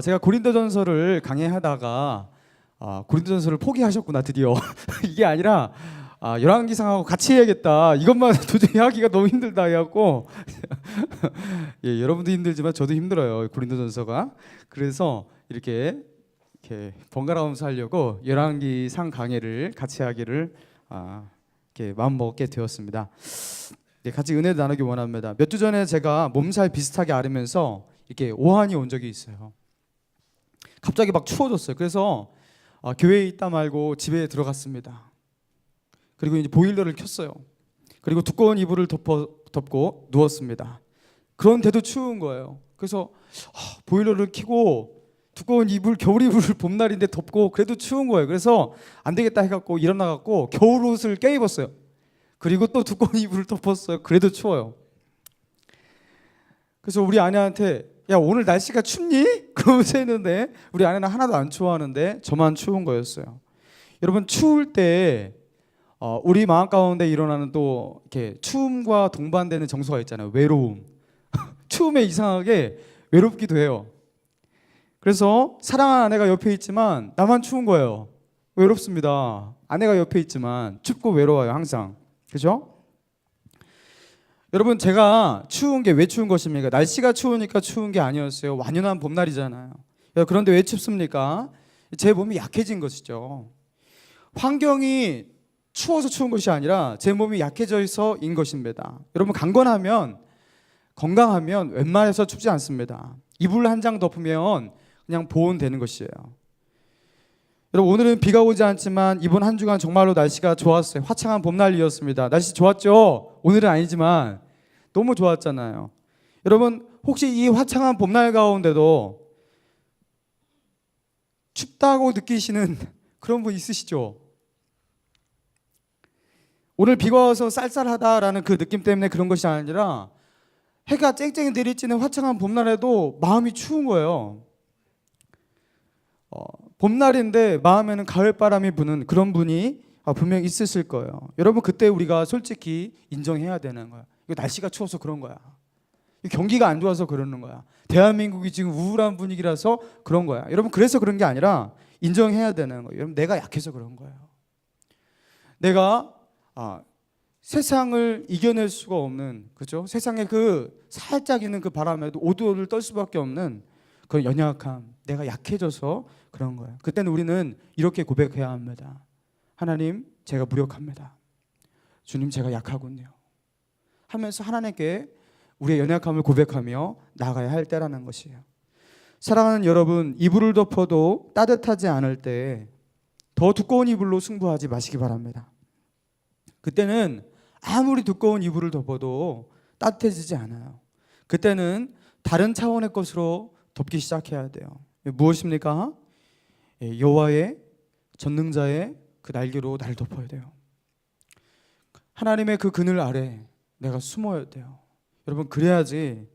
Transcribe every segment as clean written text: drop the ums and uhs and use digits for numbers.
제가 고린도전서를 강의하다가 고린도전서를 포기하셨구나 드디어. 이게 아니라 열왕기상하고 같이 해야겠다. 이것만 도저히 하기가 너무 힘들다 해갖고 예, 여러분도 힘들지만 저도 힘들어요, 고린도전서가. 그래서 이렇게 번갈아가면서 하려고 열왕기상 강의를 같이 하기를 이렇게 마음 먹게 되었습니다. 네, 같이 은혜를 나누기 원합니다. 몇 주 전에 제가 몸살 비슷하게 앓으면서 이렇게 오한이 온 적이 있어요. 갑자기 막 추워졌어요. 그래서 교회에 있다 말고 집에 들어갔습니다. 그리고 이제 보일러를 켰어요. 그리고 두꺼운 이불을 덮고 누웠습니다. 그런데도 추운 거예요. 그래서 보일러를 켜고 두꺼운 이불, 겨울 이불을 봄날인데 덮고 그래도 추운 거예요. 그래서 안 되겠다 해갖고 일어나갖고 겨울 옷을 껴입었어요. 그리고 또 두꺼운 이불을 덮었어요. 그래도 추워요. 그래서 우리 아내한테 야, 오늘 날씨가 춥니? 그러면서 했는데 우리 아내는 하나도 안 추워하는데 저만 추운 거였어요. 여러분, 추울 때 우리 마음 가운데 일어나는 또 이렇게 추움과 동반되는 정서가 있잖아요. 외로움. 추움에 이상하게 외롭기도 해요. 그래서 사랑하는 아내가 옆에 있지만 나만 추운 거예요. 외롭습니다. 아내가 옆에 있지만 춥고 외로워요, 항상. 그죠? 여러분, 제가 추운 게 왜 추운 것입니까? 날씨가 추우니까 추운 게 아니었어요. 완연한 봄날이잖아요. 그런데 왜 춥습니까? 제 몸이 약해진 것이죠. 환경이 추워서 추운 것이 아니라 제 몸이 약해져서인 것입니다. 여러분, 건강하면 웬만해서 춥지 않습니다. 이불 한 장 덮으면 그냥 보온되는 것이에요. 여러분, 오늘은 비가 오지 않지만 이번 한 주간 정말로 날씨가 좋았어요. 화창한 봄날이었습니다. 날씨 좋았죠? 오늘은 아니지만 너무 좋았잖아요. 여러분, 혹시 이 화창한 봄날 가운데도 춥다고 느끼시는 그런 분 있으시죠? 오늘 비가 와서 쌀쌀하다라는 그 느낌 때문에 그런 것이 아니라 해가 쨍쨍 내리쬐는 화창한 봄날에도 마음이 추운 거예요. 봄날인데 마음에는 가을바람이 부는 그런 분이 분명히 있으실 거예요. 여러분, 그때 우리가 솔직히 인정해야 되는 거야. 이거 날씨가 추워서 그런 거야. 경기가 안 좋아서 그러는 거야. 대한민국이 지금 우울한 분위기라서 그런 거야. 여러분, 그래서 그런 게 아니라 인정해야 되는 거예요. 여러분, 내가 약해서 그런 거예요. 내가 세상을 이겨낼 수가 없는, 그죠? 세상에 그 살짝 있는 그 바람에도 오도를 떨 수밖에 없는 그런 연약함, 내가 약해져서 그런 거예요. 그때는 우리는 이렇게 고백해야 합니다. 하나님, 제가 무력합니다. 주님, 제가 약하군요. 하면서 하나님께 우리의 연약함을 고백하며 나가야 할 때라는 것이에요. 사랑하는 여러분, 이불을 덮어도 따뜻하지 않을 때 더 두꺼운 이불로 승부하지 마시기 바랍니다. 그때는 아무리 두꺼운 이불을 덮어도 따뜻해지지 않아요. 그때는 다른 차원의 것으로 덮기 시작해야 돼요. 무엇입니까? 여호와의 전능자의 그 날개로 나를 덮어야 돼요. 하나님의 그 그늘 아래 내가 숨어야 돼요. 여러분, 그래야지,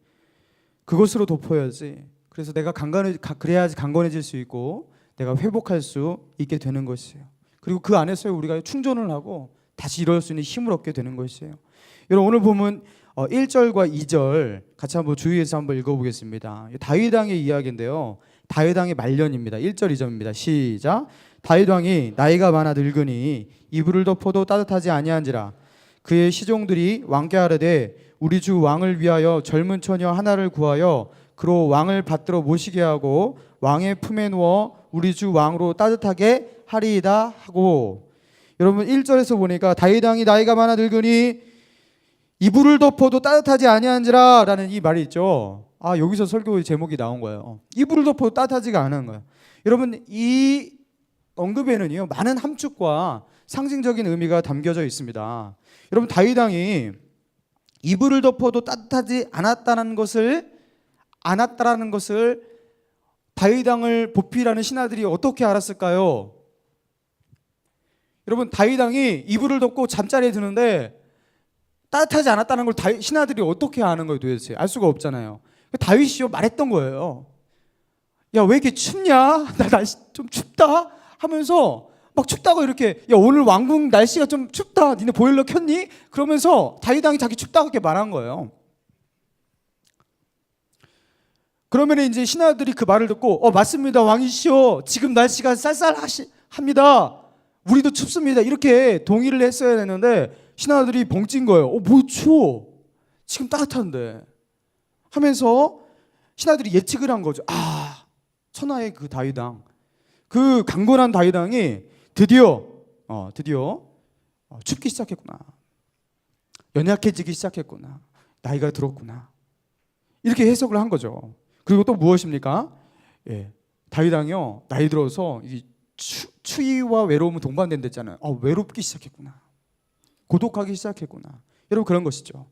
그것으로 덮어야지. 그래서 내가 그래야지 강건해질 수 있고 내가 회복할 수 있게 되는 것이에요. 그리고 그 안에서 우리가 충전을 하고 다시 일어날 수 있는 힘을 얻게 되는 것이에요. 여러분, 오늘 보면 1절과 2절 같이 한번 주의해서 한번 읽어보겠습니다. 다윗 왕의 이야기인데요. 다윗 왕의 말년입니다. 1절 2절입니다. 시작. 다윗 왕이 나이가 많아 늙으니 이불을 덮어도 따뜻하지 아니한지라. 그의 시종들이 왕께 아뢰되 우리 주 왕을 위하여 젊은 처녀 하나를 구하여 그로 왕을 받들어 모시게 하고 왕의 품에 누워 우리 주 왕으로 따뜻하게 하리이다 하고. 여러분, 1절에서 보니까 다윗 왕이 나이가 많아 늙으니 이불을 덮어도 따뜻하지 아니한지라 라는 이 말이 있죠. 여기서 설교의 제목이 나온 거예요. 이불을 덮어도 따뜻하지가 않은 거예요. 여러분, 이 언급에는요, 많은 함축과 상징적인 의미가 담겨져 있습니다. 여러분, 다윗 왕이 이불을 덮어도 따뜻하지 않았다는 것을 다윗 왕을 보필하는 신하들이 어떻게 알았을까요? 여러분, 다윗 왕이 이불을 덮고 잠자리에 드는데 따뜻하지 않았다는 걸 신하들이 어떻게 아는 거예요? 도대체 알 수가 없잖아요. 다윗이요 말했던 거예요. 야, 왜 이렇게 춥냐? 나 날씨 좀 춥다 하면서 막 춥다고 이렇게, 야, 오늘 왕궁 날씨가 좀 춥다, 니네 보일러 켰니? 그러면서 다윗 왕이 자기 춥다고 이렇게 말한 거예요. 그러면 이제 신하들이 그 말을 듣고 맞습니다 왕이시여, 지금 날씨가 쌀쌀합니다, 우리도 춥습니다, 이렇게 동의를 했어야 되는데 신하들이 벙찐 거예요. 뭐 추워, 지금 따뜻한데 하면서 신하들이 예측을 한 거죠. 천하의 그 다윗왕, 그 강건한 다윗왕이 드디어 춥기 시작했구나, 연약해지기 시작했구나, 나이가 들었구나, 이렇게 해석을 한 거죠. 그리고 또 무엇입니까? 다윗왕이요, 나이 들어서 이 추위와 외로움은 동반된댔잖아요. 외롭기 시작했구나, 고독하기 시작했구나. 여러분, 그런 것이죠.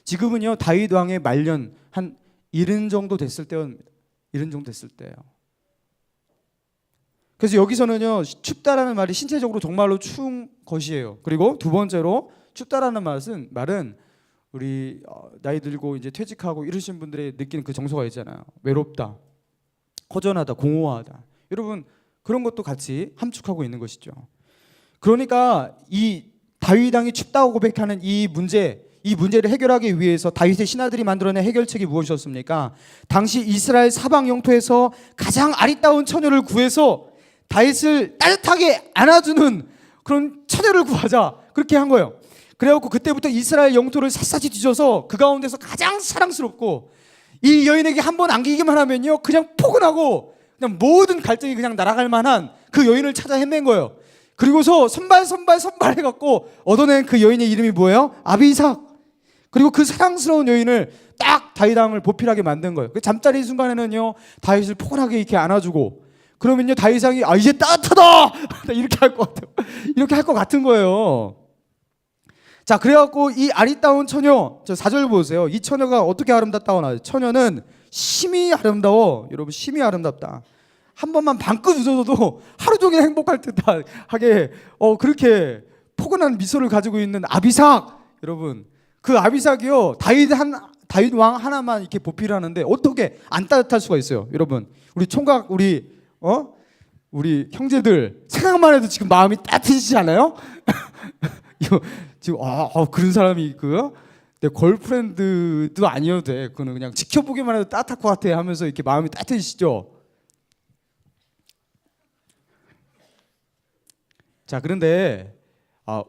지금은요, 다윗 왕의 말년 한 70 정도 됐을 때입니다. 70 정도 됐을 때예요. 그래서 여기서는요, 춥다라는 말이 신체적으로 정말로 추운 것이에요. 그리고 두 번째로 춥다라는 말은 우리 나이 들고 이제 퇴직하고 이러신 분들이 느끼는 그 정서가 있잖아요. 외롭다, 허전하다, 공허하다. 여러분, 그런 것도 같이 함축하고 있는 것이죠. 그러니까 이 다윗 왕이 춥다고 고백하는 이 문제를 해결하기 위해서 다윗의 신하들이 만들어낸 해결책이 무엇이었습니까? 당시 이스라엘 사방 영토에서 가장 아리따운 처녀를 구해서 다윗을 따뜻하게 안아주는 그런 처녀를 구하자, 그렇게 한 거예요. 그래갖고 그때부터 이스라엘 영토를 샅샅이 뒤져서 그 가운데서 가장 사랑스럽고 이 여인에게 한번 안기기만 하면요, 그냥 포근하고 그냥 모든 갈증이 그냥 날아갈 만한 그 여인을 찾아 헤맨 거예요. 그리고서 선발 해갖고 얻어낸 그 여인의 이름이 뭐예요? 아비삭. 그리고 그 사랑스러운 여인을 딱 다윗 왕을 보필하게 만든 거예요. 그 잠자리 순간에는요, 다윗을 포근하게 이렇게 안아주고, 그러면요, 다윗 왕이 이제 따뜻하다 이렇게 할 것 같아요. 이렇게 할 것 같은 거예요. 자, 그래갖고 이 아리따운 처녀, 저 4절 보세요. 이 처녀가 어떻게 아름답다고 나와요? 처녀는 심히 아름다워. 여러분, 심히 아름답다. 한 번만 방긋 웃어도 하루 종일 행복할 듯하게 그렇게 포근한 미소를 가지고 있는 아비삭. 여러분, 그 아비삭이요, 다윗 왕 하나만 이렇게 보필하는데 어떻게 안 따뜻할 수가 있어요? 여러분, 우리 총각, 우리 형제들 생각만 해도 지금 마음이 따뜻해지지 않아요? 지금 그런 사람이 내 걸프렌드도 아니어도 돼, 그거는 그냥 지켜보기만 해도 따뜻할 것 같아 하면서 이렇게 마음이 따뜻해지시죠? 자, 그런데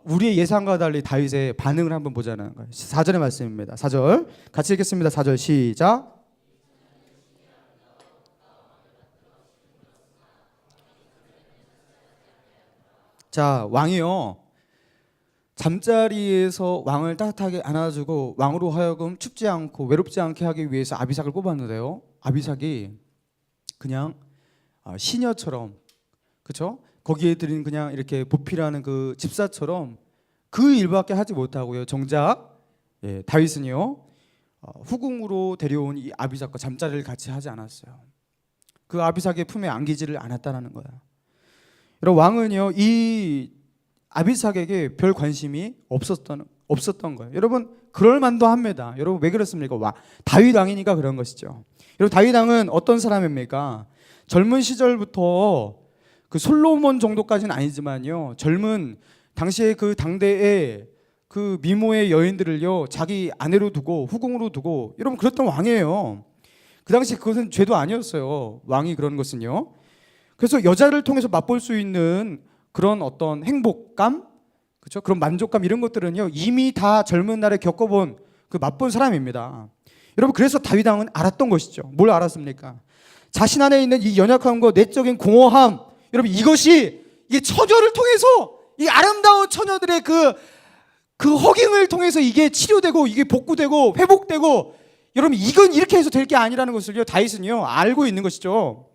우리의 예상과 달리 다윗의 반응을 한번 보자는 거예요. 4절의 말씀입니다. 4절 같이 읽겠습니다. 4절 시작. 자, 왕이요, 잠자리에서 왕을 따뜻하게 안아주고 왕으로 하여금 춥지 않고 외롭지 않게 하기 위해서 아비삭을 뽑았는데요, 아비삭이 그냥 시녀처럼, 그렇죠? 거기에 들인 그냥 이렇게 보필하는 그 집사처럼 그 일밖에 하지 못하고요, 정작 다윗은요, 후궁으로 데려온 이 아비삭과 잠자리를 같이 하지 않았어요. 그 아비삭의 품에 안기지를 않았다는 거예요. 여러분, 왕은요, 이 아비삭에게 별 관심이 없었던 거예요. 여러분, 그럴 만도 합니다. 여러분, 왜 그렇습니까? 다윗 왕이니까 그런 것이죠. 여러분, 다윗 왕은 어떤 사람입니까? 젊은 시절부터 그 솔로몬 정도까지는 아니지만요, 젊은 당시에 그 당대의 그 미모의 여인들을요, 자기 아내로 두고 후궁으로 두고, 여러분, 그랬던 왕이에요. 그 당시 그것은 죄도 아니었어요, 왕이 그런 것은요. 그래서 여자를 통해서 맛볼 수 있는 그런 어떤 행복감, 그렇죠? 그런 만족감, 이런 것들은요, 이미 다 젊은 날에 겪어본 그 맛본 사람입니다. 여러분, 그래서 다윗 왕은 알았던 것이죠. 뭘 알았습니까? 자신 안에 있는 이 연약함과 내적인 공허함, 여러분, 이게 처녀를 통해서, 이 아름다운 처녀들의 그 허깅을 통해서 이게 치료되고, 이게 복구되고 회복되고, 여러분, 이건 이렇게 해서 될 게 아니라는 것을요, 다윗은요, 알고 있는 것이죠.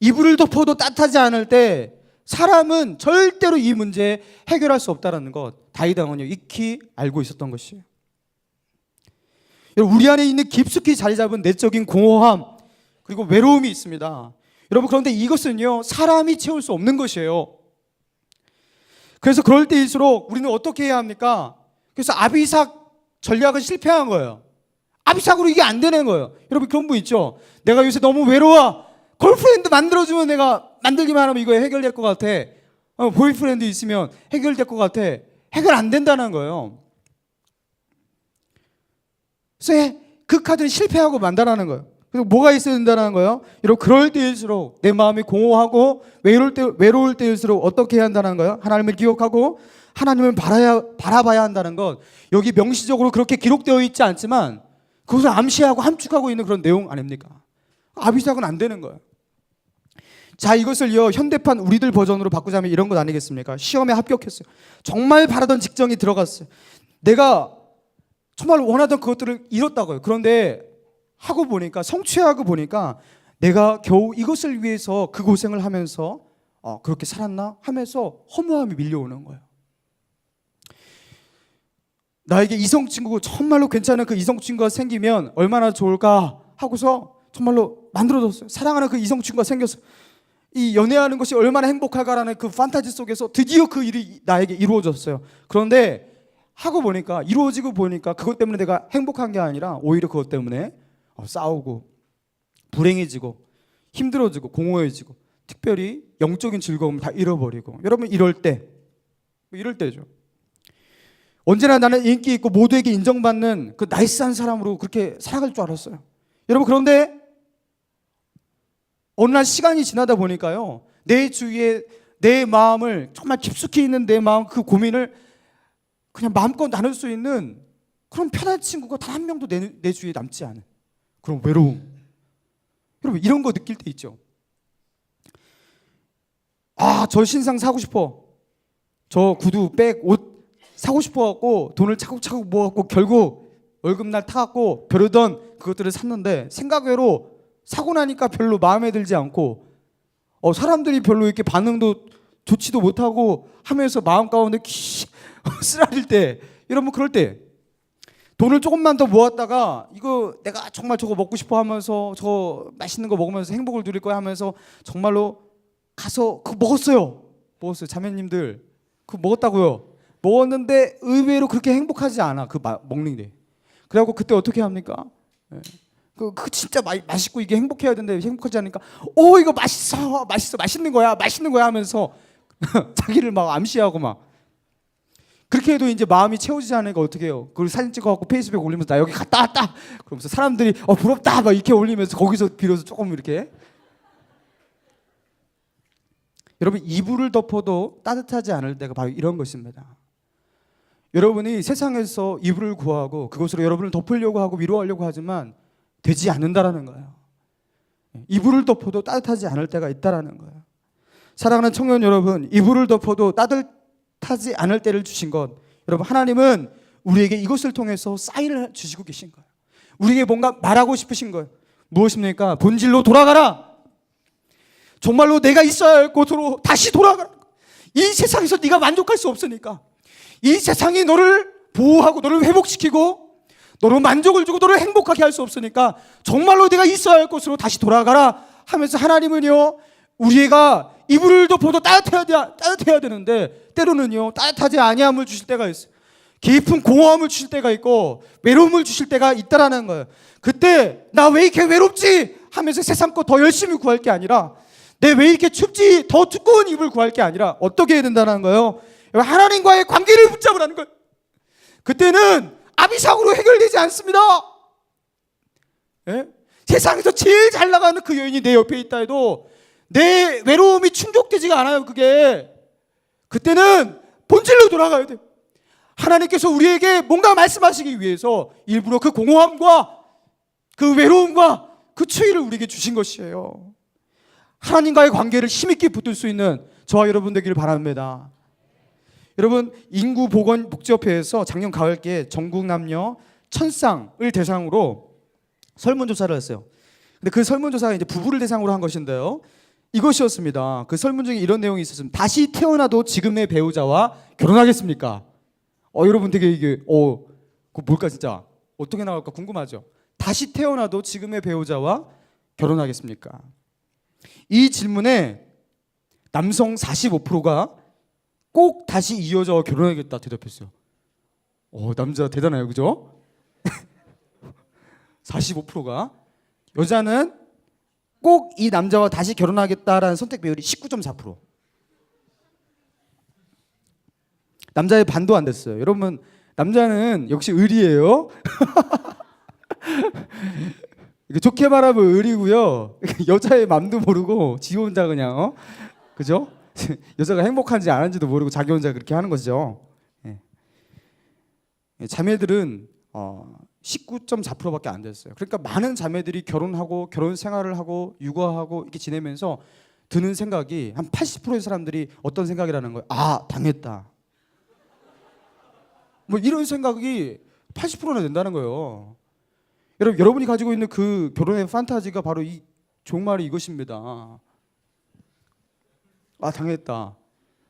이불을 덮어도 따뜻하지 않을 때 사람은 절대로 이 문제 해결할 수 없다는 것, 다윗 왕은요, 익히 알고 있었던 것이에요. 여러분, 우리 안에 있는 깊숙이 자리 잡은 내적인 공허함, 그리고 외로움이 있습니다. 여러분, 그런데 이것은요, 사람이 채울 수 없는 것이에요. 그래서 그럴 때일수록 우리는 어떻게 해야 합니까? 그래서 아비삭 전략은 실패한 거예요. 아비삭으로 이게 안 되는 거예요. 여러분, 그런 분 있죠? 내가 요새 너무 외로워, 걸프렌드 만들어주면 내가 만들기만 하면 이거 해결될 것 같아. 보이프렌드 있으면 해결될 것 같아. 해결 안 된다는 거예요. 그래서 그 카드는 실패하고 만다라는 거예요. 그래서 뭐가 있어야 된다는 거예요? 여러분, 그럴 때일수록 내 마음이 공허하고 외로울 때일수록 어떻게 해야 한다는 거예요? 하나님을 기억하고 하나님을 바라봐야 한다는 것. 여기 명시적으로 그렇게 기록되어 있지 않지만 그것을 암시하고 함축하고 있는 그런 내용 아닙니까? 아비삭은 안 되는 거예요. 자, 이것을요 현대판 우리들 버전으로 바꾸자면 이런 것 아니겠습니까? 시험에 합격했어요. 정말 바라던 직장이 들어갔어요. 내가 정말 원하던 그것들을 이뤘다고요. 그런데 하고 보니까, 성취하고 보니까 내가 겨우 이것을 위해서 그 고생을 하면서 그렇게 살았나 하면서 허무함이 밀려오는 거예요. 나에게 이성 친구가 정말로 괜찮은 그 이성 친구가 생기면 얼마나 좋을까 하고서 정말로 만들어졌어요. 사랑하는 그 이성 친구가 생겼어요. 이 연애하는 것이 얼마나 행복할까라는 그 판타지 속에서 드디어 그 일이 나에게 이루어졌어요. 그런데 하고 보니까, 이루어지고 보니까 그것 때문에 내가 행복한 게 아니라 오히려 그것 때문에 싸우고 불행해지고 힘들어지고 공허해지고, 특별히 영적인 즐거움을 다 잃어버리고. 여러분, 이럴 때죠. 언제나 나는 인기 있고 모두에게 인정받는 그 나이스한 사람으로 그렇게 살아갈 줄 알았어요. 여러분, 그런데 어느 날 시간이 지나다 보니까요, 내 주위에 내 마음을, 정말 깊숙이 있는 내 마음, 그 고민을 그냥 마음껏 나눌 수 있는 그런 편한 친구가 단 한 명도 내 주위에 남지 않은 그런 외로움. 여러분, 이런 거 느낄 때 있죠. 저 신상 사고 싶어, 저 구두, 백, 옷 사고 싶어갖고 돈을 차곡차곡 모아갖고 결국 월급날 타갖고 벼르던 그것들을 샀는데, 생각외로 사고 나니까 별로 마음에 들지 않고 사람들이 별로 이렇게 반응도 좋지도 못하고 하면서 마음 가운데 쓰라릴 때, 여러분, 그럴 때 돈을 조금만 더 모았다가 이거 내가 정말 저거 먹고 싶어 하면서, 저 맛있는 거 먹으면서 행복을 누릴 거야 하면서 정말로 가서 그거 먹었어요. 자매님들, 그거 먹었다고요. 먹었는데 의외로 그렇게 행복하지 않아, 그 먹는 게. 그래갖고 그때 어떻게 합니까? 그 진짜 맛있고 이게 행복해야 되는데 행복하지 않으니까 이거 맛있는 거야 하면서 자기를 막 암시하고 막. 그렇게 해도 이제 마음이 채워지지 않으니까 어떻게 해요? 그걸 사진 찍어갖고 페이스북에 올리면서 나 여기 갔다 왔다 그러면서 사람들이 부럽다 막 이렇게 올리면서 거기서 비로소 조금 이렇게. 여러분, 이불을 덮어도 따뜻하지 않을 때가 바로 이런 것입니다. 여러분이 세상에서 이불을 구하고 그것으로 여러분을 덮으려고 하고 위로하려고 하지만 되지 않는다라는 거예요. 이불을 덮어도 따뜻하지 않을 때가 있다라는 거예요. 사랑하는 청년 여러분, 이불을 덮어도 따뜻하지 않을 때를 주신 것, 여러분, 하나님은 우리에게 이것을 통해서 사인을 주시고 계신 거예요. 우리에게 뭔가 말하고 싶으신 거예요. 무엇입니까? 본질로 돌아가라. 정말로 내가 있어야 할 곳으로 다시 돌아가라. 이 세상에서 네가 만족할 수 없으니까, 이 세상이 너를 보호하고 너를 회복시키고 너로 만족을 주고 너를 행복하게 할 수 없으니까 정말로 네가 있어야 할 곳으로 다시 돌아가라 하면서, 하나님은요, 우리가 이불을 덮어도 따뜻해야 되는데 때로는요 따뜻하지 아니함을 주실 때가 있어요. 깊은 공허함을 주실 때가 있고 외로움을 주실 때가 있다라는 거예요. 그때 나 왜 이렇게 외롭지 하면서 세상 거 더 열심히 구할 게 아니라, 내 왜 이렇게 춥지 더 두꺼운 이불 구할 게 아니라 어떻게 해야 된다는 거예요? 하나님과의 관계를 붙잡으라는 거예요. 그때는 아비삭으로 해결되지 않습니다. 세상에서 제일 잘 나가는 그 여인이 내 옆에 있다 해도 내 외로움이 충족되지가 않아요. 그때는 본질로 돌아가야 돼요. 하나님께서 우리에게 뭔가 말씀하시기 위해서 일부러 그 공허함과 그 외로움과 그 추위를 우리에게 주신 것이에요. 하나님과의 관계를 힘있게 붙들 수 있는 저와 여러분 되기를 바랍니다. 여러분, 인구보건복지협회에서 작년 가을께 전국 남녀 1000쌍을 대상으로 설문조사를 했어요. 근데 그 설문조사가 이제 부부를 대상으로 한 것인데요, 이것이었습니다. 그 설문 중에 이런 내용이 있었습니다. 다시 태어나도 지금의 배우자와 결혼하겠습니까? 여러분 되게 이게 그 뭘까, 진짜 어떻게 나올까 궁금하죠? 다시 태어나도 지금의 배우자와 결혼하겠습니까? 이 질문에 남성 45%가 꼭 다시 이어져 결혼하겠다 대답했어요. 남자 대단해요, 그죠? 45%가. 여자는 꼭 이 남자와 다시 결혼하겠다라는 선택 비율이 19.4%. 남자의 반도 안 됐어요. 여러분, 남자는 역시 의리예요. 이게 좋게 말하면 을이고요. 여자의 맘도 모르고 지 혼자 그냥 그죠? 여자가 행복한지 안 한지도 모르고 자기 혼자 그렇게 하는 거죠. 예. 자매들은 19.4%밖에 안 됐어요. 그러니까 많은 자매들이 결혼하고 결혼 생활을 하고 육아하고 이렇게 지내면서 드는 생각이 한 80%의 사람들이 어떤 생각이라는 거예요. 아, 당했다. 뭐 이런 생각이 80%나 된다는 거예요. 여러분이 가지고 있는 그 결혼의 판타지가 바로 이 종말이 이것입니다. 아, 당했다.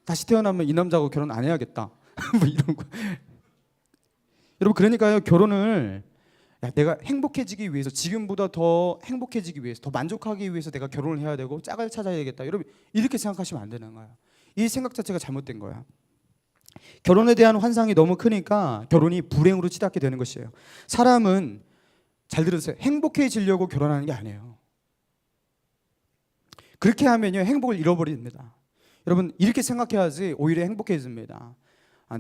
다시 태어나면 이 남자하고 결혼 안 해야겠다. 뭐 이런 거. 여러분, 그러니까요, 결혼을 내가 행복해지기 위해서, 지금보다 더 행복해지기 위해서, 더 만족하기 위해서 내가 결혼을 해야 되고 짝을 찾아야겠다. 여러분, 이렇게 생각하시면 안 되는 거예요. 이 생각 자체가 잘못된 거야. 결혼에 대한 환상이 너무 크니까 결혼이 불행으로 치닫게 되는 것이에요. 사람은, 잘 들으세요, 행복해지려고 결혼하는 게 아니에요. 그렇게 하면요, 행복을 잃어버립니다. 여러분, 이렇게 생각해야지 오히려 행복해집니다.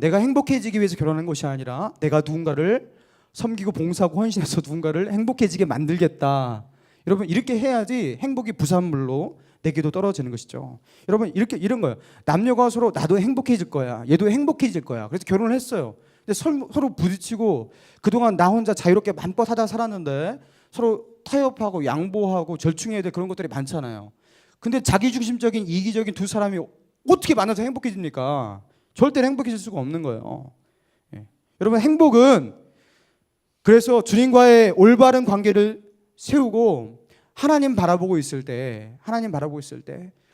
내가 행복해지기 위해서 결혼한 것이 아니라 내가 누군가를 섬기고 봉사하고 헌신해서 누군가를 행복해지게 만들겠다. 여러분, 이렇게 해야지 행복이 부산물로 내게도 떨어지는 것이죠. 여러분, 이런 거예요. 남녀가 서로 나도 행복해질 거야, 얘도 행복해질 거야. 그래서 결혼을 했어요. 근데 서로 부딪히고 그동안 나 혼자 자유롭게 맘껏 하다 살았는데 서로 타협하고 양보하고 절충해야 될 그런 것들이 많잖아요. 근데 자기중심적인 이기적인 두 사람이 어떻게 만나서 행복해집니까? 절대 행복해질 수가 없는 거예요. 예. 여러분, 행복은 그래서 주님과의 올바른 관계를 세우고 하나님 바라보고 있을 때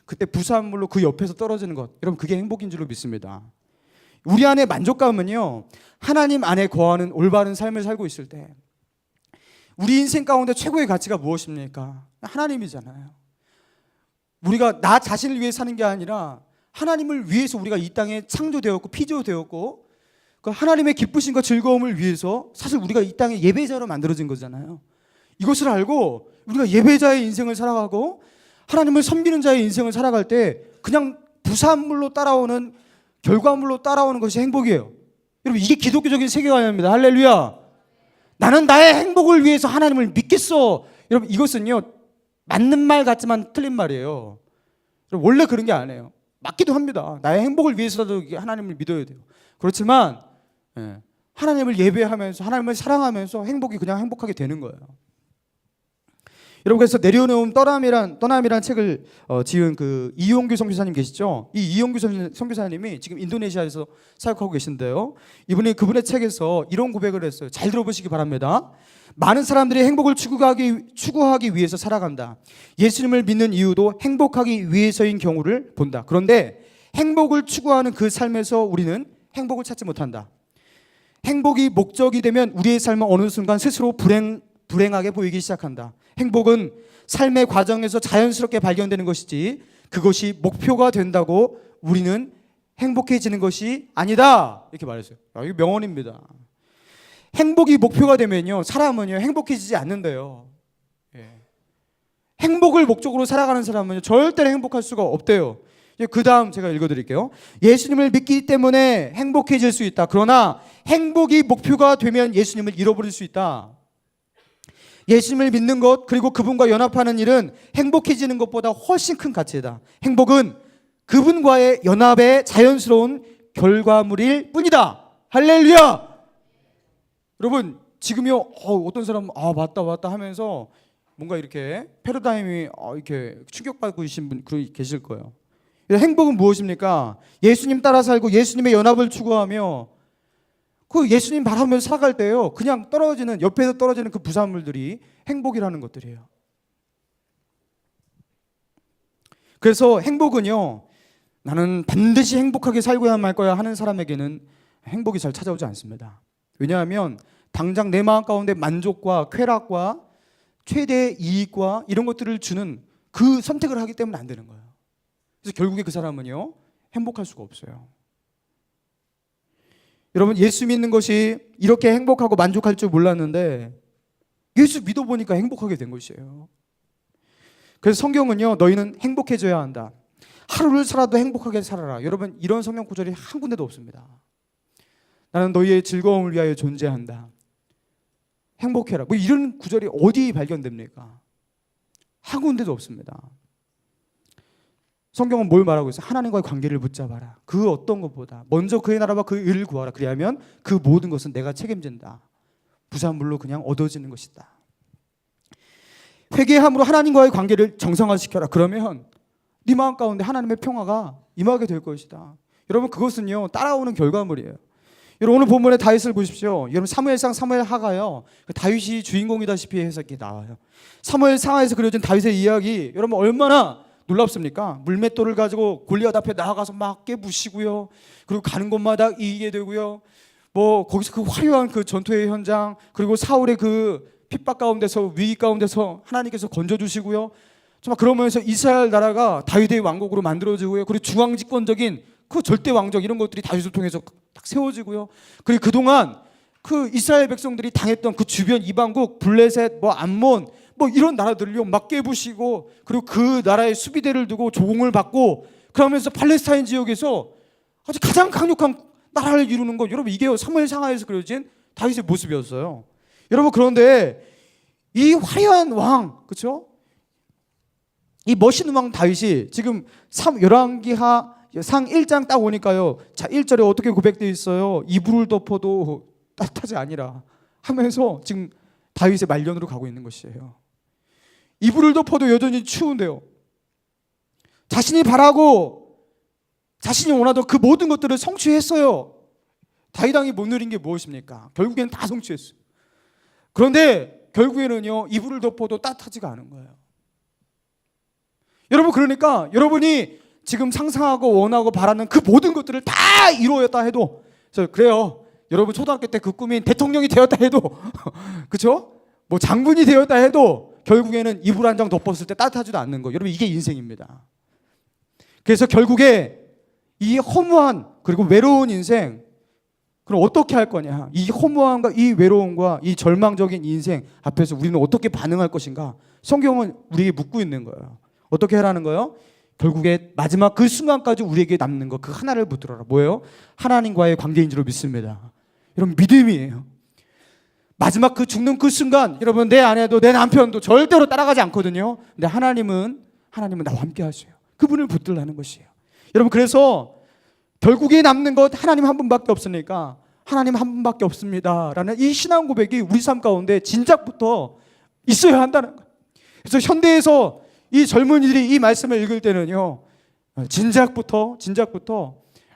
그때 부산물로 그 옆에서 떨어지는 것, 여러분, 그게 행복인 줄로 믿습니다. 우리 안에 만족감은요, 하나님 안에 거하는 올바른 삶을 살고 있을 때. 우리 인생 가운데 최고의 가치가 무엇입니까? 하나님이잖아요. 우리가 나 자신을 위해 사는 게 아니라 하나님을 위해서 우리가 이 땅에 창조되었고 피조되었고 그 하나님의 기쁘심과 즐거움을 위해서 사실 우리가 이 땅에 예배자로 만들어진 거잖아요. 이것을 알고 우리가 예배자의 인생을 살아가고 하나님을 섬기는 자의 인생을 살아갈 때 그냥 부산물로 따라오는, 결과물로 따라오는 것이 행복이에요. 여러분, 이게 기독교적인 세계관입니다. 할렐루야. 나는 나의 행복을 위해서 하나님을 믿겠어. 여러분, 이것은요, 맞는 말 같지만 틀린 말이에요. 원래 그런 게 아니에요. 맞기도 합니다. 나의 행복을 위해서라도 하나님을 믿어야 돼요. 그렇지만 하나님을 예배하면서 하나님을 사랑하면서 행복이 그냥 행복하게 되는 거예요. 여러분, 그래서 내려놓은 떠남이란 책을 지은 그 이용규 선교사님 계시죠? 이 이용규 선교사님이 지금 인도네시아에서 사역하고 계신데요. 그분의 책에서 이런 고백을 했어요. 잘 들어보시기 바랍니다. 많은 사람들이 행복을 추구하기 위해서 살아간다. 예수님을 믿는 이유도 행복하기 위해서인 경우를 본다. 그런데 행복을 추구하는 그 삶에서 우리는 행복을 찾지 못한다. 행복이 목적이 되면 우리의 삶은 어느 순간 스스로 불행하게 보이기 시작한다. 행복은 삶의 과정에서 자연스럽게 발견되는 것이지 그것이 목표가 된다고 우리는 행복해지는 것이 아니다. 이렇게 말했어요. 이거 명언입니다. 행복이 목표가 되면요, 사람은요 행복해지지 않는데요. 행복을 목적으로 살아가는 사람은 절대로 행복할 수가 없대요. 그 다음 제가 읽어드릴게요. 예수님을 믿기 때문에 행복해질 수 있다. 그러나 행복이 목표가 되면 예수님을 잃어버릴 수 있다. 예수님을 믿는 것 그리고 그분과 연합하는 일은 행복해지는 것보다 훨씬 큰 가치다. 행복은 그분과의 연합의 자연스러운 결과물일 뿐이다. 할렐루야. 여러분, 지금요 어떤 사람은 맞다 하면서 뭔가 이렇게 패러다임이 이렇게 충격받고 계신 분 계실 거예요. 행복은 무엇입니까? 예수님 따라 살고 예수님의 연합을 추구하며 그 예수님 바라보면서 살아갈 때요, 그냥 옆에서 떨어지는 그 부산물들이 행복이라는 것들이에요. 그래서 행복은요, 나는 반드시 행복하게 살고야 말 거야 하는 사람에게는 행복이 잘 찾아오지 않습니다. 왜냐하면 당장 내 마음 가운데 만족과 쾌락과 최대의 이익과 이런 것들을 주는 그 선택을 하기 때문에 안 되는 거예요. 그래서 결국에 그 사람은요 행복할 수가 없어요. 여러분, 예수 믿는 것이 이렇게 행복하고 만족할 줄 몰랐는데 예수 믿어보니까 행복하게 된 것이에요. 그래서 성경은요, 너희는 행복해져야 한다. 하루를 살아도 행복하게 살아라. 여러분, 이런 성경 구절이 한 군데도 없습니다. 나는 너희의 즐거움을 위하여 존재한다. 행복해라. 뭐 이런 구절이 어디 발견됩니까? 한 군데도 없습니다. 성경은 뭘 말하고 있어요? 하나님과의 관계를 붙잡아라. 그 어떤 것보다 먼저 그의 나라와 그 의를 구하라. 그리하면 그 모든 것은 내가 책임진다. 부산물로 그냥 얻어지는 것이다. 회개함으로 하나님과의 관계를 정상화시켜라. 그러면 네 마음 가운데 하나님의 평화가 임하게 될 것이다. 여러분, 그것은요 따라오는 결과물이에요. 여러분, 오늘 본문의 다윗을 보십시오. 여러분, 사무엘상, 사무엘하가요, 다윗이 주인공이다시피 해서 이렇게 나와요. 사무엘상하에서 그려진 다윗의 이야기, 여러분 얼마나 놀랍습니까? 물맷돌을 가지고 골리앗 앞에 나아가서 막 깨부시고요. 그리고 가는 곳마다 이기게 되고요. 뭐 거기서 그 화려한 그 전투의 현장, 그리고 사울의 그 핍박 가운데서, 위기 가운데서 하나님께서 건져주시고요. 정말 그러면서 이스라엘 나라가 다윗의 왕국으로 만들어지고요. 그리고 중앙집권적인 그 절대 왕정 이런 것들이 다윗을 통해서 딱 세워지고요. 그리고 그동안 그 이스라엘 백성들이 당했던 그 주변 이방국 블레셋, 뭐 암몬, 뭐 이런 나라들을요 막 깨부시고, 그리고 그 나라의 수비대를 두고 조공을 받고, 그러면서 팔레스타인 지역에서 아주 가장 강력한 나라를 이루는 것, 여러분 이게요 사무엘상하에서 그려진 다윗의 모습이었어요. 여러분, 그런데 이 화려한 왕, 그렇죠? 이 멋있는 왕 다윗이 지금 열왕기하 상 1장 딱 오니까요, 자 1절에 어떻게 고백되어 있어요? 이불을 덮어도 따뜻하지 아니라 하면서 지금 다윗의 말년으로 가고 있는 것이에요. 이불을 덮어도 여전히 추운데요, 자신이 바라고 자신이 원하던 그 모든 것들을 성취했어요. 다윗 왕이 못 누린 게 무엇입니까? 결국에는 다 성취했어요. 그런데 결국에는요 이불을 덮어도 따뜻하지가 않은 거예요. 여러분, 그러니까 여러분이 지금 상상하고 원하고 바라는 그 모든 것들을 다 이루었다 해도, 그래요, 여러분 초등학교 때 그 꿈인 대통령이 되었다 해도 그렇죠? 뭐 장군이 되었다 해도 결국에는 이불 한 장 덮었을 때 따뜻하지도 않는 거, 여러분 이게 인생입니다. 그래서 결국에 이 허무한 그리고 외로운 인생, 그럼 어떻게 할 거냐? 이 허무함과 이 외로움과 이 절망적인 인생 앞에서 우리는 어떻게 반응할 것인가? 성경은 우리에게 묻고 있는 거예요. 어떻게 하라는 거예요? 결국에 마지막 그 순간까지 우리에게 남는 거 그 하나를 붙들어라. 뭐예요? 하나님과의 관계인 줄 믿습니다. 여러분, 믿음이에요. 마지막 그 죽는 그 순간, 여러분 내 아내도 내 남편도 절대로 따라가지 않거든요. 근데 하나님은 나와 함께 하세요. 그분을 붙들라는 것이에요. 여러분, 그래서 결국에 남는 것 하나님 한 분밖에 없으니까 하나님 한 분밖에 없습니다 라는 이 신앙 고백이 우리 삶 가운데 진작부터 있어야 한다는 거예요. 그래서 현대에서 이 젊은이들이 이 말씀을 읽을 때는요 진작부터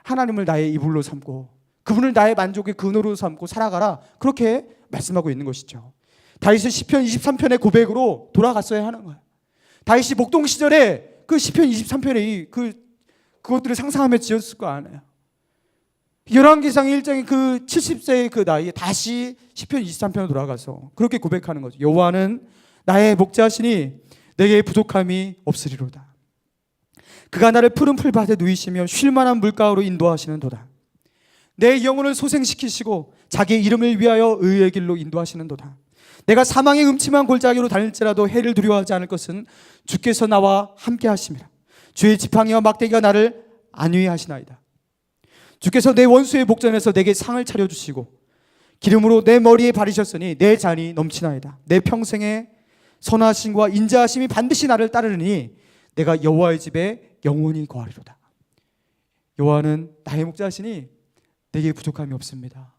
하나님을 나의 이불로 삼고 그분을 나의 만족의 근원으로 삼고 살아가라, 그렇게 말씀하고 있는 것이죠. 다윗은 시편 23편의 고백으로 돌아갔어야 하는 거예요. 다윗이 목동 시절에 그 시편 23편의 그것들을 상상하며 지었을 거 아니에요. 열왕기상 1장의 그 70세의 그 나이에 다시 시편 23편으로 돌아가서 그렇게 고백하는 거죠. 여호와는 나의 목자시니 내게 부족함이 없으리로다. 그가 나를 푸른 풀밭에 누이시며 쉴만한 물가로 인도하시는도다. 내 영혼을 소생시키시고 자기의 이름을 위하여 의의 길로 인도하시는도다. 내가 사망의 음침한 골짜기로 다닐지라도 해를 두려워하지 않을 것은 주께서 나와 함께 하심이라. 주의 지팡이와 막대기가 나를 안위하시나이다. 주께서 내 원수의 목전에서 내게 상을 차려주시고 기름으로 내 머리에 바르셨으니 내 잔이 넘치나이다. 내 평생의 선하심과 인자하심이 반드시 나를 따르니 내가 여호와의 집에 영원히 거하리로다. 여호와는 나의 목자시니 내게 부족함이 없습니다.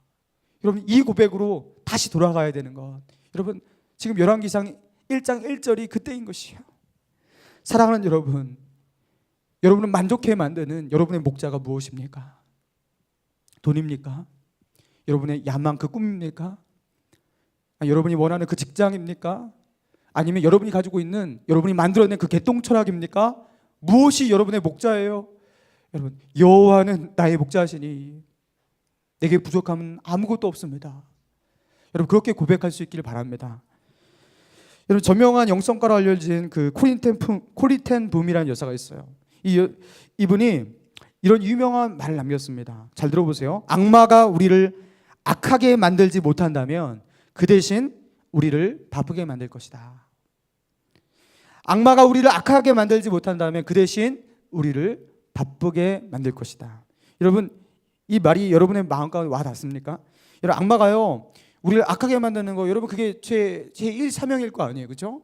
여러분, 이 고백으로 다시 돌아가야 되는 것, 여러분 지금 열왕기상 1장 1절이 그때인 것이에요. 사랑하는 여러분, 여러분을 만족해 만드는 여러분의 목자가 무엇입니까? 돈입니까? 여러분의 야망 그 꿈입니까? 여러분이 원하는 그 직장입니까? 아니면 여러분이 가지고 있는, 여러분이 만들어낸 그 개똥 철학입니까? 무엇이 여러분의 목자예요? 여러분, 여호와는 나의 목자시니 내게 부족함은 아무것도 없습니다. 여러분, 그렇게 고백할 수 있기를 바랍니다. 여러분, 저명한 영성가로 알려진 그 코리텐 붐이라는 여사가 있어요. 이분이 이런 유명한 말을 남겼습니다. 잘 들어보세요. 악마가 우리를 악하게 만들지 못한다면 그 대신 우리를 바쁘게 만들 것이다. 악마가 우리를 악하게 만들지 못한다면 그 대신 우리를 바쁘게 만들 것이다. 여러분, 이 말이 여러분의 마음 가운데 와 닿습니까? 여러분, 악마가요 우리를 악하게 만드는 거, 여러분 그게 제1 사명일 거 아니에요, 그렇죠?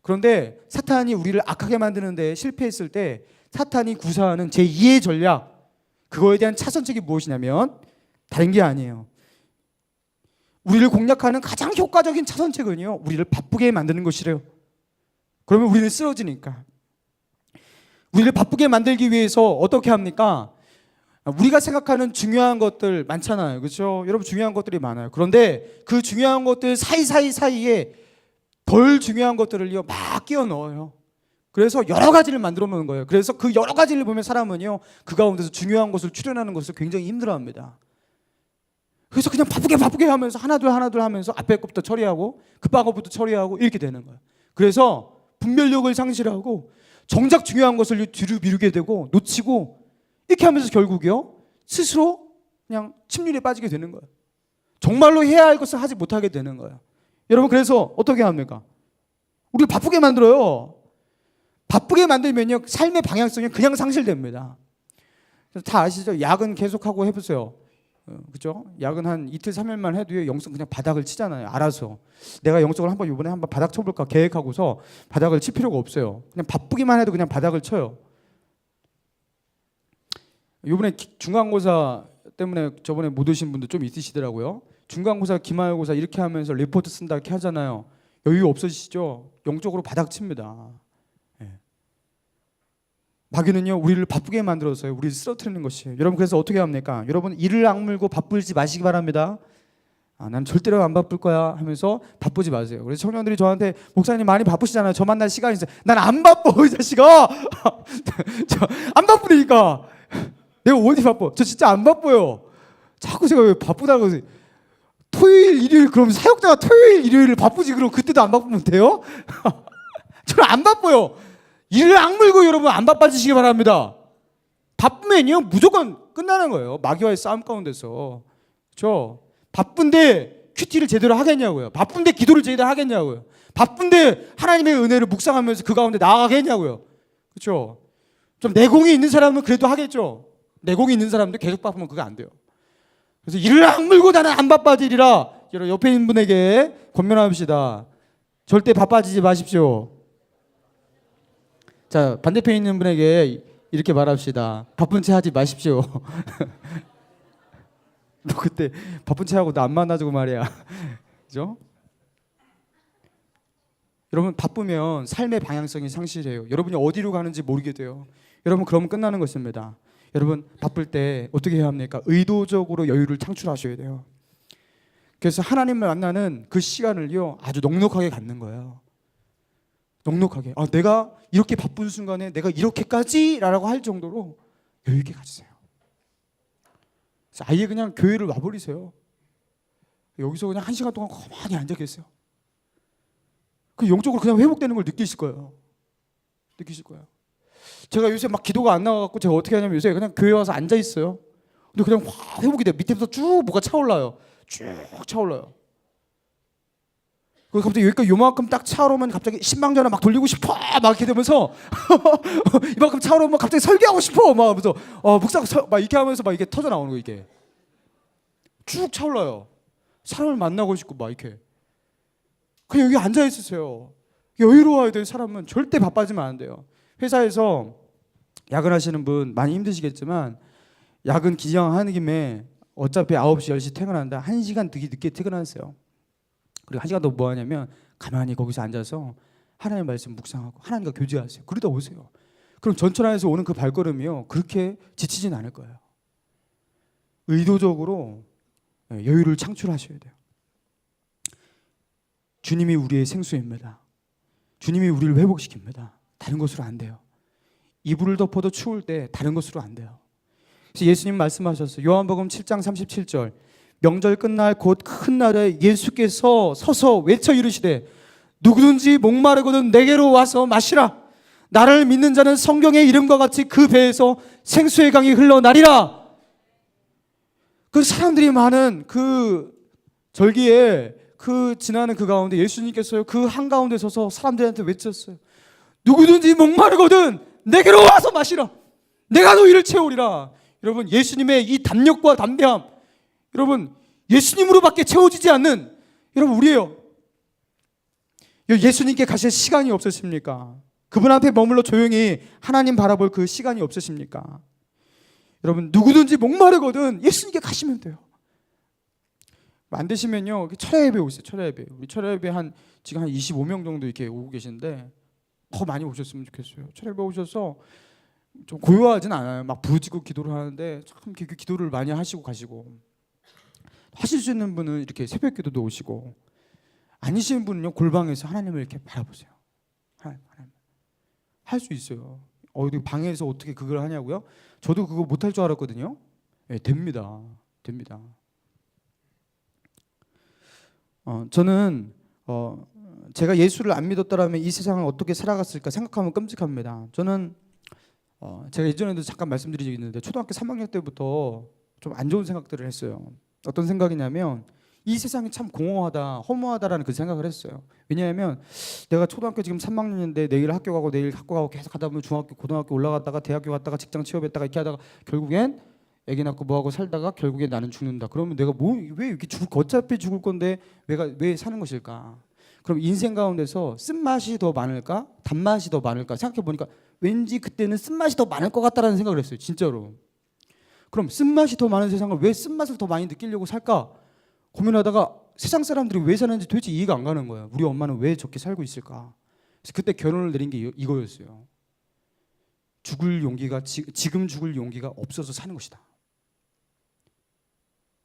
그런데 사탄이 우리를 악하게 만드는데 실패했을 때 사탄이 구사하는 제2의 전략, 그거에 대한 차선책이 무엇이냐면 다른 게 아니에요. 우리를 공략하는 가장 효과적인 차선책은요, 우리를 바쁘게 만드는 것이래요. 그러면 우리는 쓰러지니까. 우리를 바쁘게 만들기 위해서 어떻게 합니까? 우리가 생각하는 중요한 것들 많잖아요, 그렇죠? 여러분 중요한 것들이 많아요. 그런데 그 중요한 것들 사이에 덜 중요한 것들을요 막 끼워 넣어요. 그래서 여러 가지를 만들어 놓는 거예요. 그래서 그 여러 가지를 보면 사람은요 그 가운데서 중요한 것을 추려내는 것을 굉장히 힘들어합니다. 그래서 그냥 바쁘게 하면서 하나둘 하면서 앞에 것부터 처리하고 급한 것부터 처리하고 이렇게 되는 거예요. 그래서 분별력을 상실하고 정작 중요한 것을 뒤로 미루게 되고 놓치고 이렇게 하면서 결국요 스스로 그냥 침륜에 빠지게 되는 거예요. 정말로 해야 할 것을 하지 못하게 되는 거예요. 여러분 그래서 어떻게 합니까? 우리를 바쁘게 만들어요. 바쁘게 만들면요 삶의 방향성이 그냥 상실됩니다. 다 아시죠? 야근 계속하고 해보세요. 그죠? 야근 한 이틀 3일만 해도요 영성 그냥 바닥을 치잖아요. 알아서 내가 영적으로 이번에 한번 바닥 쳐볼까 계획하고서 바닥을 칠 필요가 없어요. 그냥 바쁘기만 해도 그냥 바닥을 쳐요. 이번에 중간고사 때문에 저번에 못 오신 분들 좀 있으시더라고요. 중간고사, 기말고사 이렇게 하면서 리포트 쓴다 이렇게 하잖아요. 여유 없어지시죠? 영적으로 바닥 칩니다. 마귀는요 우리를 바쁘게 만들어서요 우리를 쓰러뜨리는 것이에요. 여러분 그래서 어떻게 합니까? 여러분 이를 악물고 바쁘지 마시기 바랍니다. 난 절대로 안 바쁠 거야 하면서 바쁘지 마세요. 그래서 청년들이 저한테 목사님 많이 바쁘시잖아요. 저 만날 시간이 있어요. 난 안 바빠 이 자식아. 저 안 바쁘니까. 내가 어디 바빠? 저 진짜 안 바빠요. 자꾸 제가 왜 바쁘다고. 토요일 일요일 그럼 사역자가 토요일 일요일을 바쁘지 그럼 그때도 안 바쁘면 돼요? 저는 안 바빠요. 이를 악물고 여러분 안 바빠지시기 바랍니다. 바쁘면요 무조건 끝나는 거예요. 마귀와의 싸움 가운데서. 그렇죠? 바쁜데 큐티를 제대로 하겠냐고요. 바쁜데 기도를 제대로 하겠냐고요. 바쁜데 하나님의 은혜를 묵상하면서 그 가운데 나아가겠냐고요. 그렇죠? 좀 내공이 있는 사람은 그래도 하겠죠. 내공이 있는 사람도 계속 바쁘면 그거 안 돼요. 그래서 이를 악물고 나는 안 바빠지리라. 여러분 옆에 있는 분에게 권면합시다. 절대 바빠지지 마십시오. 자, 반대편에 있는 분에게 이렇게 말합시다. 바쁜 채 하지 마십시오. 너 그때 바쁜 채 하고 나 안 만나주고 말이야. 그죠? 여러분 바쁘면 삶의 방향성이 상실해요. 여러분이 어디로 가는지 모르게 돼요. 여러분 그러면 끝나는 것입니다. 여러분 바쁠 때 어떻게 해야 합니까? 의도적으로 여유를 창출하셔야 돼요. 그래서 하나님을 만나는 그 시간을요 아주 넉넉하게 갖는 거예요. 넉넉하게. 내가 이렇게 바쁜 순간에 내가 이렇게까지라고 할 정도로 여유 있게 가지세요. 그래서 아예 그냥 교회를 와버리세요. 여기서 그냥 1시간 동안 가만히 앉아 계세요. 그 영적으로 그냥 회복되는 걸 느끼실 거예요. 느끼실 거예요. 제가 요새 막 기도가 안 나와갖고 제가 어떻게 하냐면 요새 그냥 교회 와서 앉아 있어요. 근데 그냥 확 회복이 돼요. 밑에부터 쭉 뭐가 차올라요. 쭉 차올라요. 갑자기 여기까지 요만큼 딱 차오르면 갑자기 신방전화 막 돌리고 싶어 막 이렇게 되면서 이만큼 차오르면 갑자기 설교하고 싶어 막 하면서 묵상 막 이렇게 하면서 막 이게 터져 나오는 거 이게 쭉 차올라요. 사람을 만나고 싶고 막 이렇게 그냥 여기 앉아 있으세요. 여유로워야 돼요. 사람은 절대 바빠지면 안 돼요. 회사에서 야근하시는 분 많이 힘드시겠지만 야근 기장하는 김에 어차피 9시 10시 퇴근한다. 1시간 되게 늦게 퇴근하세요. 그리고 1시간 더 뭐 하냐면 가만히 거기서 앉아서 하나님의 말씀 묵상하고 하나님과 교제하세요. 그러다 오세요. 그럼 전철안에서 오는 그 발걸음이요 그렇게 지치진 않을 거예요. 의도적으로 여유를 창출하셔야 돼요. 주님이 우리의 생수입니다. 주님이 우리를 회복시킵니다. 다른 것으로 안 돼요. 이불을 덮어도 추울 때 다른 것으로 안 돼요. 그래서 예수님 말씀하셨어요. 요한복음 7장 37절 명절 끝날 곧 큰 날에 예수께서 서서 외쳐 이르시되 누구든지 목마르거든 내게로 와서 마시라. 나를 믿는 자는 성경의 이름과 같이 그 배에서 생수의 강이 흘러나리라. 그 사람들이 많은 그 절기에 그 지나는 그 가운데 예수님께서요 그 한가운데 서서 사람들한테 외쳤어요. 누구든지 목마르거든 내게로 와서 마시라. 내가 너희를 채우리라. 여러분 예수님의 이 담력과 담대함, 여러분 예수님으로밖에 채워지지 않는 여러분 우리예요. 예수님께 가실 시간이 없으십니까? 그분 앞에 머물러 조용히 하나님 바라볼 그 시간이 없으십니까? 여러분 누구든지 목마르거든 예수님께 가시면 돼요. 안 되시면요 철야 예배 오세요. 철야 예배. 우리 철야 예배 지금 한 25명 정도 이렇게 오고 계신데 더 많이 오셨으면 좋겠어요. 철야 예배 오셔서 좀 고요하진 않아요. 막 부르짖고 기도를 하는데 참 기도를 많이 하시고 가시고, 하실 수 있는 분은 이렇게 새벽 기도도 오시고, 아니시는 분은요 골방에서 하나님을 이렇게 바라보세요. 하나님 할 수 있어요. 어디 방에서 어떻게 그걸 하냐고요? 저도 그거 못할 줄 알았거든요. 네, 됩니다. 저는 제가 예수를 안 믿었더라면 이 세상을 어떻게 살아갔을까 생각하면 끔찍합니다. 저는 제가 예전에도 잠깐 말씀드린 적이 있는데 초등학교 3학년 때부터 좀 안 좋은 생각들을 했어요. 어떤 생각이냐면 이 세상이 참 공허하다, 허무하다라는 그 생각을 했어요. 왜냐하면 내가 초등학교 지금 3학년인데 내일 학교 가고 계속 하다 보면 중학교, 고등학교 올라갔다가 대학교 갔다가 직장 취업했다가 이렇게 하다가 결국엔 애기 낳고 뭐하고 살다가 결국엔 나는 죽는다. 그러면 내가 왜 이렇게 어차피 죽을 건데 왜 사는 것일까? 그럼 인생 가운데서 쓴맛이 더 많을까? 단맛이 더 많을까? 생각해 보니까 왠지 그때는 쓴맛이 더 많을 것 같다라는 생각을 했어요. 진짜로. 그럼 쓴맛이 더 많은 세상을 왜 쓴맛을 더 많이 느끼려고 살까? 고민하다가 세상 사람들이 왜 사는지 도대체 이해가 안 가는 거예요. 우리 엄마는 왜 저렇게 살고 있을까? 그래서 그때 결론을 내린 게 이거였어요. 지금 죽을 용기가 없어서 사는 것이다.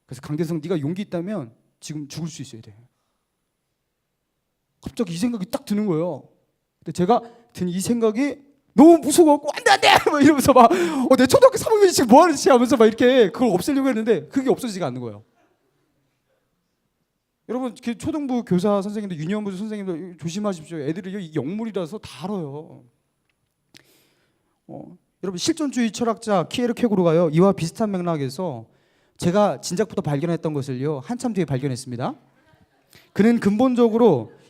그래서 강대성, 네가 용기 있다면 지금 죽을 수 있어야 돼. 갑자기 이 생각이 딱 드는 거예요. 근데 제가 든 이 생각이 너무 무서워갖고 안돼 막 이러면서 막 내 초등학교 3학년이 지금 뭐 하는 짓이야 하면서 막 이렇게 그걸 없애려고 했는데 그게 없어지지가 않는 거예요. 여러분 초등부 교사 선생님들, 유니온부 선생님들 조심하십시오. 애들이 이 영물이라서 다 알아요. 여러분 실존주의 철학자 키에르케고르가요 이와 비슷한 맥락에서 제가 진작부터 발견했던 것을요 한참 뒤에 발견했습니다.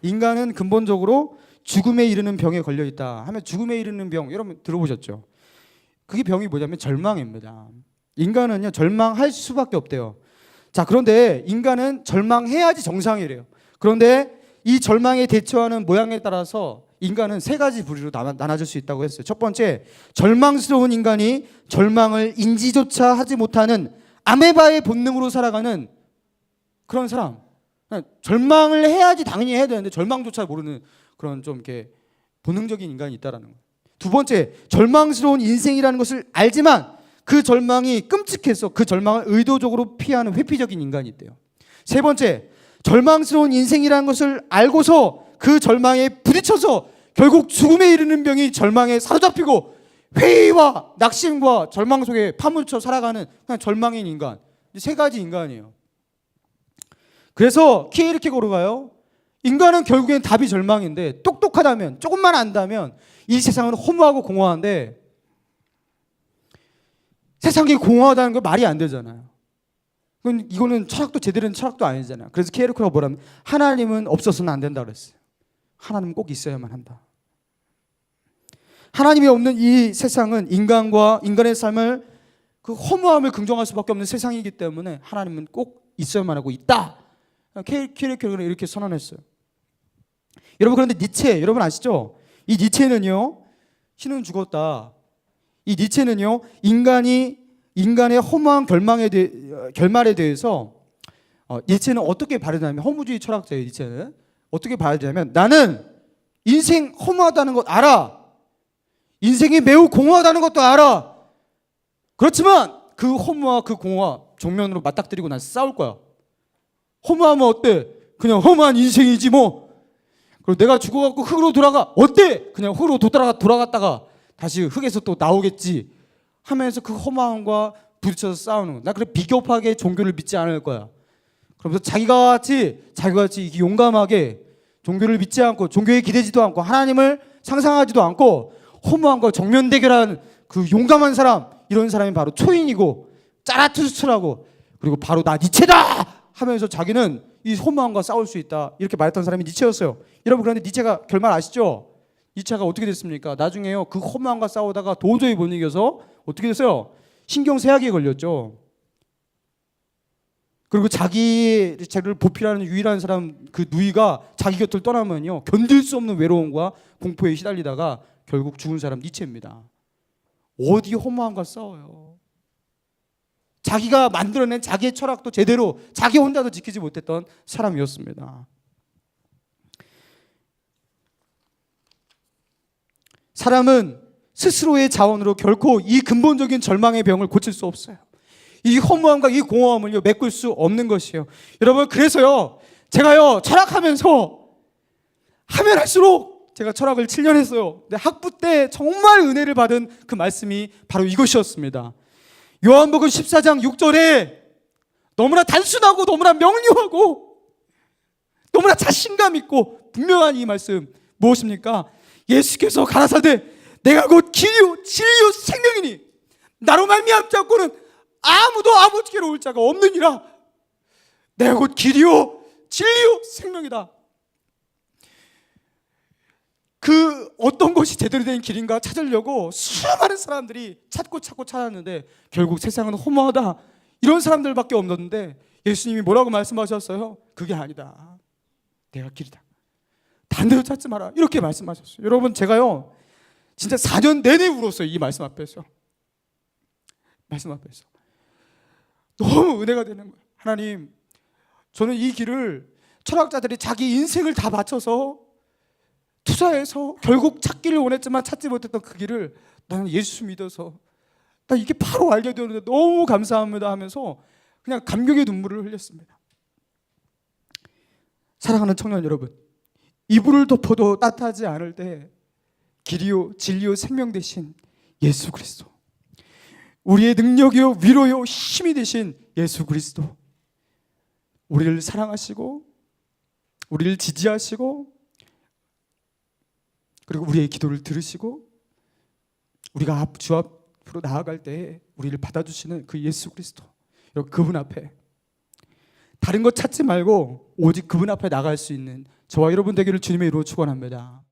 인간은 근본적으로 죽음에 이르는 병에 걸려 있다 하면, 죽음에 이르는 병 여러분 들어보셨죠? 그게 병이 뭐냐면 절망입니다. 인간은요 절망할 수밖에 없대요. 자, 그런데 인간은 절망해야지 정상이래요. 그런데 이 절망에 대처하는 모양에 따라서 인간은 세 가지 부류로 나눠질 수 있다고 했어요. 첫 번째, 절망스러운 인간이 절망을 인지조차 하지 못하는 아메바의 본능으로 살아가는 그런 사람. 절망을 해야지 당연히 해야 되는데 절망조차 모르는 그런 좀 이렇게 본능적인 인간이 있다라는 거예요. 두 번째, 절망스러운 인생이라는 것을 알지만 그 절망이 끔찍해서 그 절망을 의도적으로 피하는 회피적인 인간이 있대요. 세 번째, 절망스러운 인생이라는 것을 알고서 그 절망에 부딪혀서 결국 죽음에 이르는 병이 절망에 사로잡히고 회의와 낙심과 절망 속에 파묻혀 살아가는 그냥 절망인 인간. 세 가지 인간이에요. 그래서 키에르케고르가요 인간은 결국엔 답이 절망인데 똑똑하다면, 조금만 안다면 이 세상은 허무하고 공허한데, 세상이 공허하다는 거 말이 안 되잖아요. 이거는 철학도 제대로 된 철학도 아니잖아요. 그래서 키에르케고르가 뭐라면 하나님은 없어서는 안 된다 그랬어요. 하나님은 꼭 있어야만 한다. 하나님이 없는 이 세상은 인간의 삶을 그 허무함을 긍정할 수밖에 없는 세상이기 때문에 하나님은 꼭 있어야만 하고 있다. 키에르케고르는 이렇게 선언했어요. 여러분, 그런데 니체 여러분 아시죠? 이 니체는요 신은 죽었다. 이 니체는요 인간의 허무한 결말에 대해서 니체는 어떻게 발언하냐면, 허무주의 철학자예요. 니체는 어떻게 발언하냐면, 나는 인생 허무하다는 것 알아. 인생이 매우 공허하다는 것도 알아. 그렇지만 그 허무와 그 공허 정면으로 맞닥뜨리고 난 싸울 거야. 허무하면 어때? 그냥 허무한 인생이지 뭐. 그리고 내가 죽어갖고 흙으로 돌아가. 어때? 그냥 흙으로 돌아갔다가 다시 흙에서 또 나오겠지 하면서 그 허무함과 부딪혀서 싸우는 거야. 나 그래 비겁하게 종교를 믿지 않을 거야. 그러면서 자기가 같이 용감하게 종교를 믿지 않고 종교에 기대지도 않고 하나님을 상상하지도 않고 허무함과 정면 대결하는 그 용감한 사람, 이런 사람이 바로 초인이고 짜라투스트라고, 그리고 바로 나 니체다 하면서 자기는 이 허무함과 싸울 수 있다 이렇게 말했던 사람이 니체였어요. 여러분, 그런데 니체가 결말 아시죠? 니체가 어떻게 됐습니까? 나중에요 그 허무함과 싸우다가 도저히 못 이겨서 어떻게 됐어요? 신경쇠약에 걸렸죠. 그리고 자기를 보필하는 유일한 사람 그 누이가 자기 곁을 떠나면요 견딜 수 없는 외로움과 공포에 시달리다가 결국 죽은 사람 니체입니다. 어디 허무함과 싸워요. 자기가 만들어낸 자기의 철학도 제대로 자기 혼자도 지키지 못했던 사람이었습니다. 사람은 스스로의 자원으로 결코 이 근본적인 절망의 병을 고칠 수 없어요. 이 허무함과 이 공허함을 메꿀 수 없는 것이에요. 여러분, 그래서요 제가요 철학하면서 하면 할수록, 제가 철학을 7년 했어요. 근데 학부 때 정말 은혜를 받은 그 말씀이 바로 이것이었습니다. 요한복음 14장 6절에 너무나 단순하고 너무나 명료하고 너무나 자신감 있고 분명한 이 말씀 무엇입니까? 예수께서 가라사대 내가 곧 길이요 진리요 생명이니 나로 말미암지 않고는 아무도 아버지께로 올 자가 없느니라. 내가 곧 길이요 진리요 생명이다. 그 어떤 것이 제대로 된 길인가 찾으려고 수많은 사람들이 찾고 찾았는데 결국 세상은 허무하다 이런 사람들밖에 없는데 예수님이 뭐라고 말씀하셨어요? 그게 아니다. 내가 길이다. 다른 데로 찾지 마라. 이렇게 말씀하셨어요. 여러분, 제가요 진짜 4년 내내 울었어요. 이 말씀 앞에서. 말씀 앞에서. 너무 은혜가 되는 거예요. 하나님, 저는 이 길을 철학자들이 자기 인생을 다 바쳐서 투자해서 결국 찾기를 원했지만 찾지 못했던 그 길을 나는 예수 믿어서 나 이게 바로 알게 되었는데 너무 감사합니다 하면서 그냥 감격의 눈물을 흘렸습니다. 사랑하는 청년 여러분, 이불을 덮어도 따뜻하지 않을 때 길이요 진리요 생명 되신 예수 그리스도, 우리의 능력이요 위로요 힘이 되신 예수 그리스도, 우리를 사랑하시고 우리를 지지하시고 그리고 우리의 기도를 들으시고 우리가 주 앞으로 나아갈 때 우리를 받아주시는 그 예수 그리스도, 여러분, 그분 앞에 다른 것 찾지 말고 오직 그분 앞에 나갈 수 있는 저와 여러분 되기를 주님의 이름으로 축원합니다.